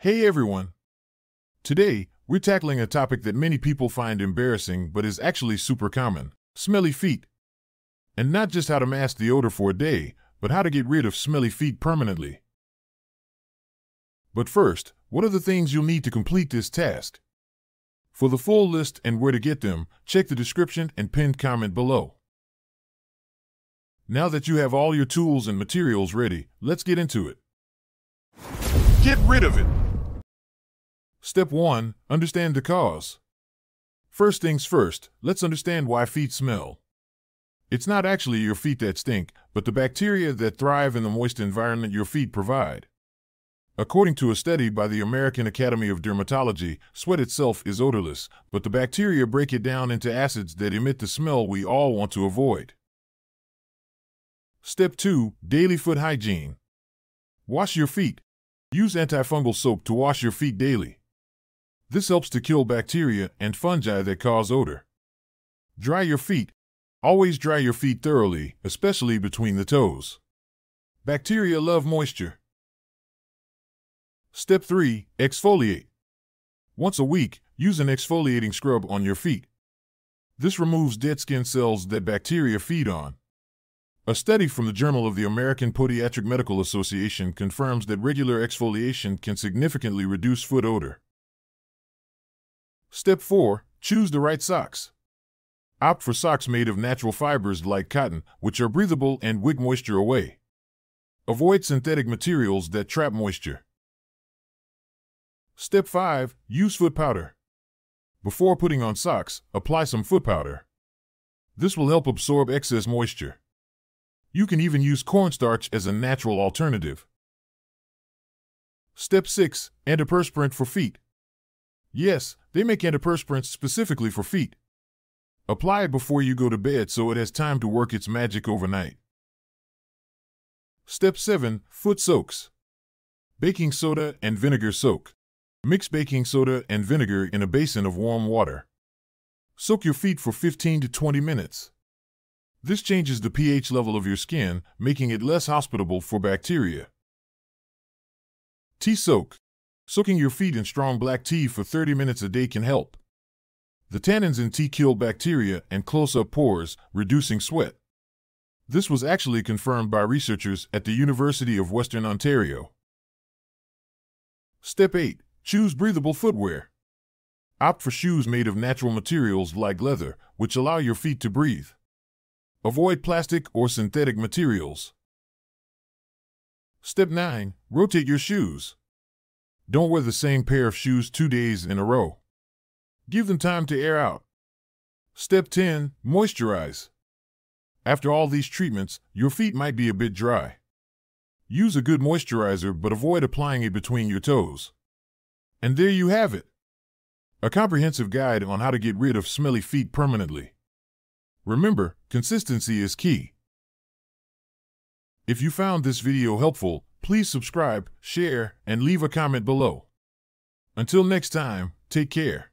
Hey everyone! Today, we're tackling a topic that many people find embarrassing but is actually super common: smelly feet. And not just how to mask the odor for a day, but how to get rid of smelly feet permanently. But first, what are the things you'll need to complete this task? For the full list and where to get them, check the description and pinned comment below. Now that you have all your tools and materials ready, let's get into it. Get rid of it! Step 1. Understand the cause. First things first, let's understand why feet smell. It's not actually your feet that stink, but the bacteria that thrive in the moist environment your feet provide. According to a study by the American Academy of Dermatology, sweat itself is odorless, but the bacteria break it down into acids that emit the smell we all want to avoid. Step 2. Daily foot hygiene. Wash your feet. Use antifungal soap to wash your feet daily. This helps to kill bacteria and fungi that cause odor. Dry your feet. Always dry your feet thoroughly, especially between the toes. Bacteria love moisture. Step 3. Exfoliate. Once a week, use an exfoliating scrub on your feet. This removes dead skin cells that bacteria feed on. A study from the Journal of the American Podiatric Medical Association confirms that regular exfoliation can significantly reduce foot odor. Step 4. Choose the right socks. Opt for socks made of natural fibers like cotton, which are breathable and wick moisture away. Avoid synthetic materials that trap moisture. Step 5. Use foot powder. Before putting on socks, apply some foot powder. This will help absorb excess moisture. You can even use cornstarch as a natural alternative. Step 6. Antiperspirant for feet. Yes, they make antiperspirants specifically for feet. Apply it before you go to bed so it has time to work its magic overnight. Step 7. Foot soaks. Baking soda and vinegar soak. Mix baking soda and vinegar in a basin of warm water. Soak your feet for 15 to 20 minutes. This changes the pH level of your skin, making it less hospitable for bacteria. Tea soak. Soaking your feet in strong black tea for 30 minutes a day can help. The tannins in tea kill bacteria and close up pores, reducing sweat. This was actually confirmed by researchers at the University of Western Ontario. Step 8. Choose breathable footwear. Opt for shoes made of natural materials like leather, which allow your feet to breathe. Avoid plastic or synthetic materials. Step 9. Rotate your shoes. Don't wear the same pair of shoes 2 days in a row. Give them time to air out. Step 10. Moisturize. After all these treatments, your feet might be a bit dry. Use a good moisturizer, but avoid applying it between your toes. And there you have it. A comprehensive guide on how to get rid of smelly feet permanently. Remember, consistency is key. If you found this video helpful, please subscribe, share, and leave a comment below. Until next time, take care.